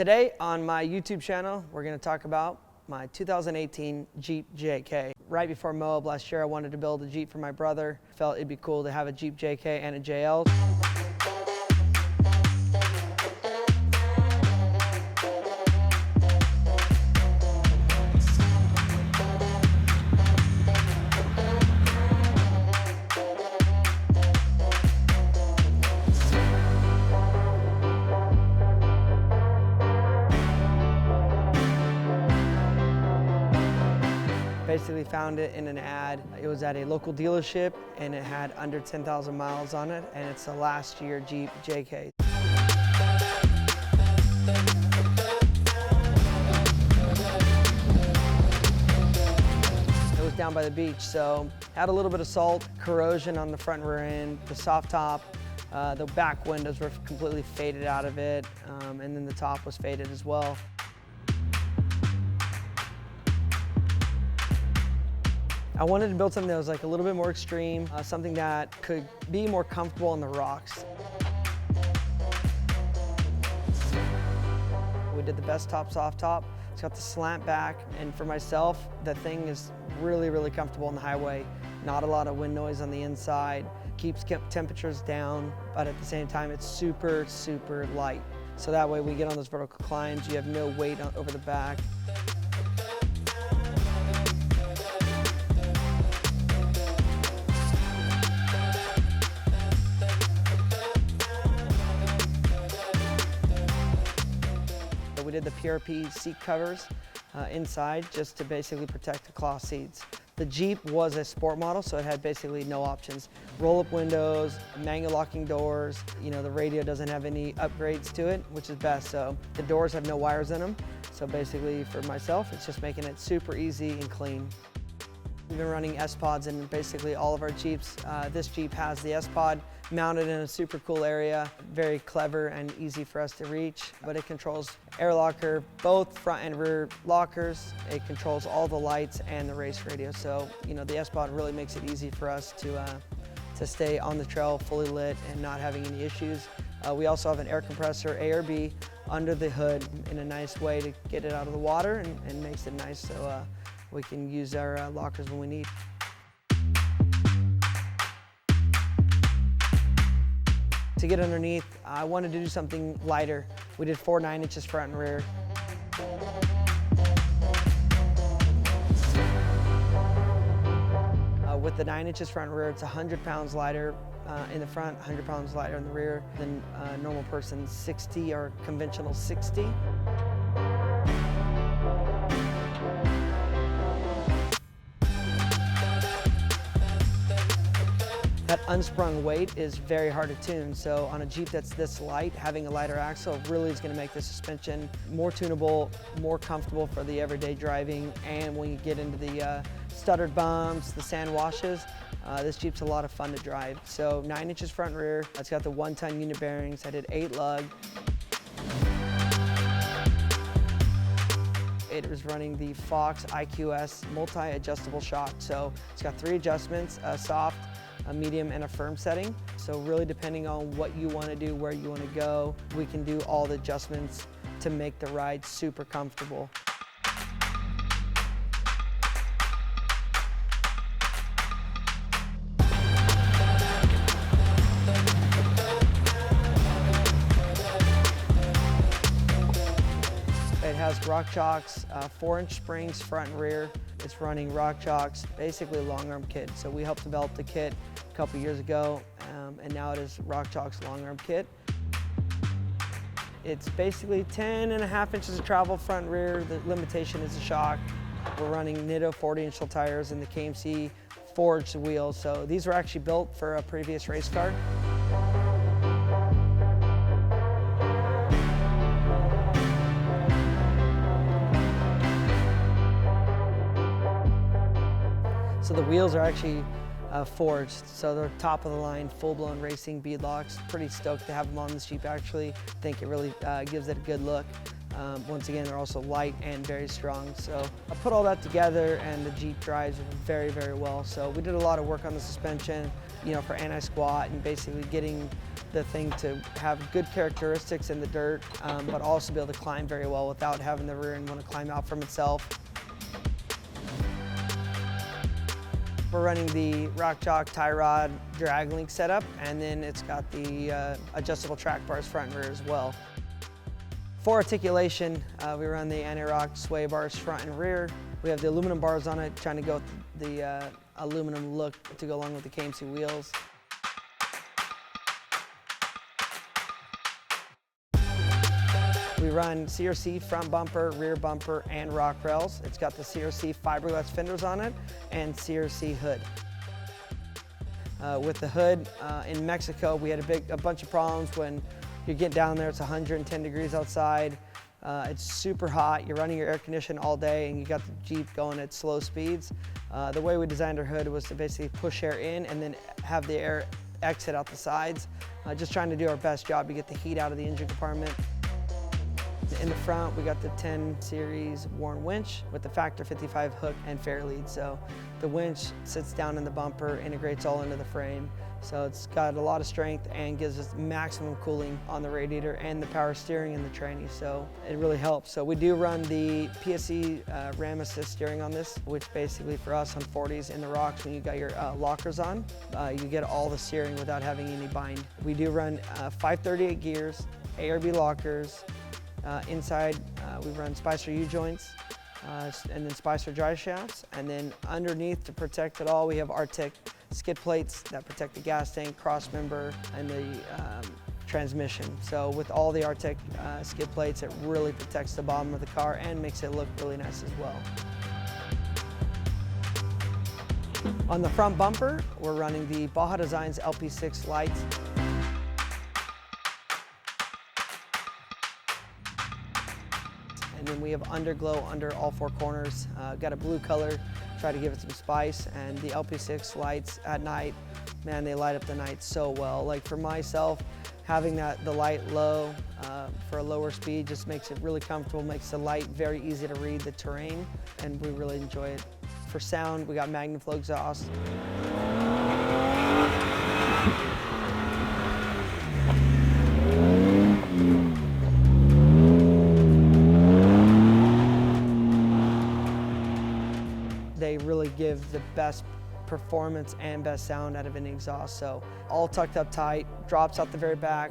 Today on my YouTube channel, we're going to talk about my 2018 Jeep JK. Right before Moab last year, I wanted to build a Jeep for my brother. Felt it'd be cool to have a Jeep JK and a JL. Basically found it in an ad. It was at a local dealership and it had under 10,000 miles on it, and it's a last year Jeep JK. It was down by the beach, so had a little bit of salt, corrosion on the front and rear end, the soft top, the back windows were completely faded out of it, and then the top was faded as well. I wanted to build something that was like a little bit more extreme, something that could be more comfortable on the rocks. We did the best top, soft top. It's got the slant back, and for myself, the thing is really, really comfortable on the highway. Not a lot of wind noise on the inside, keeps temperatures down, but at the same time, it's super, super light. So that way we get on those vertical climbs, you have no weight over the back. We did the PRP seat covers inside just to basically protect the cloth seats. The Jeep was a sport model, so it had basically no options. Roll-up windows, manual locking doors, the radio doesn't have any upgrades to it, which is best. So the doors have no wires in them. So basically for myself, it's just making it super easy and clean. We've been running S-Pods in basically all of our Jeeps. This Jeep has the S-Pod mounted in a super cool area, very clever and easy for us to reach, but it controls air locker, both front and rear lockers. It controls all the lights and the race radio. So, the S-Pod really makes it easy for us to stay on the trail fully lit and not having any issues. We also have an air compressor, A or B, under the hood in a nice way to get it out of the water and makes it nice so we can use our lockers when we need. To get underneath, I wanted to do something lighter. We did 4 9-inches front and rear. With the 9 inches front and rear, it's 100 pounds lighter in the front, 100 pounds lighter in the rear than a normal person's 60 or conventional 60. That unsprung weight is very hard to tune, so on a Jeep that's this light, having a lighter axle really is going to make the suspension more tunable, more comfortable for the everyday driving, and when you get into the stuttered bumps, the sand washes, this Jeep's a lot of fun to drive. So 9 inches front and rear, it's got the 1-ton unit bearings, I did 8 lug. It was running the Fox IQS multi-adjustable shock, so it's got 3 adjustments, a soft, a medium, and a firm setting. So really depending on what you want to do, where you want to go, we can do all the adjustments to make the ride super comfortable. It has rock chocks, 4-inch springs front and rear. It's running rock chocks, basically a long arm kit. So we helped develop the kit a couple years ago, and now it is rock chocks long arm kit. It's basically 10.5 inches of travel front and rear. The limitation is the shock. We're running Nitto 40-inch tires and the KMC forged wheels. So these were actually built for a previous race car. So the wheels are actually forged. So they're top of the line, full-blown racing beadlocks. Pretty stoked to have them on this Jeep actually. I think it really gives it a good look. Once again, they're also light and very strong. So I put all that together and the Jeep drives very, very well. So we did a lot of work on the suspension, you know, for anti-squat and basically getting the thing to have good characteristics in the dirt, but also be able to climb very well without having the rear end want to climb out from itself. We're running the Rock Jock tie rod drag link setup, and then it's got the adjustable track bars front and rear as well. For articulation, we run the anti-rock sway bars front and rear. We have the aluminum bars on it, trying to go with the aluminum look to go along with the KMC wheels. We run CRC front bumper, rear bumper, and rock rails. It's got the CRC fiberglass fenders on it and CRC hood. With the hood, in Mexico, we had a bunch of problems when you get down there, it's 110 degrees outside. It's super hot, you're running your air conditioner all day and you got the Jeep going at slow speeds. The way we designed our hood was to basically push air in and then have the air exit out the sides. Just trying to do our best job to get the heat out of the engine compartment. In the front, we got the 10 series Warn winch with the Factor 55 hook and fair lead. So the winch sits down in the bumper, integrates all into the frame. So it's got a lot of strength and gives us maximum cooling on the radiator and the power steering and the tranny. So it really helps. So we do run the PSC Ram Assist steering on this, which basically for us on 40s in the rocks, when you got your lockers on, you get all the steering without having any bind. We do run 538 gears, ARB lockers. Inside, we run Spicer U-joints and then Spicer drive shafts. And then underneath, to protect it all, we have Arctic skid plates that protect the gas tank, cross member, and the transmission. So with all the Arctic skid plates, it really protects the bottom of the car and makes it look really nice as well. On the front bumper, we're running the Baja Designs LP6 lights. And then we have underglow under all four corners. Got a blue color, try to give it some spice. And the LP6 lights at night, man, they light up the night so well. Like for myself, having the light low for a lower speed just makes it really comfortable, makes the light very easy to read the terrain, and we really enjoy it. For sound, we got MagnaFlow exhaust. They really give the best performance and best sound out of an exhaust. So all tucked up tight, drops out the very back.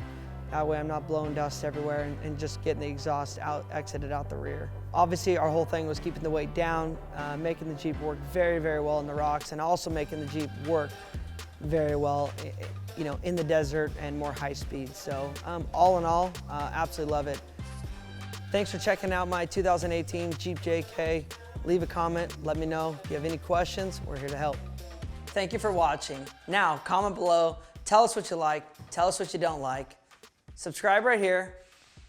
That way I'm not blowing dust everywhere and just getting the exhaust exited out the rear. Obviously our whole thing was keeping the weight down, making the Jeep work very, very well in the rocks, and also making the Jeep work very well, you know, in the desert and more high speed. So all in all, absolutely love it. Thanks for checking out my 2018 Jeep JK. Leave a comment, let me know if you have any questions. We're here to help. Thank you for watching. Now, comment below, tell us what you like, tell us what you don't like. Subscribe right here,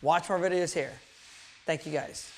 watch more videos here. Thank you guys.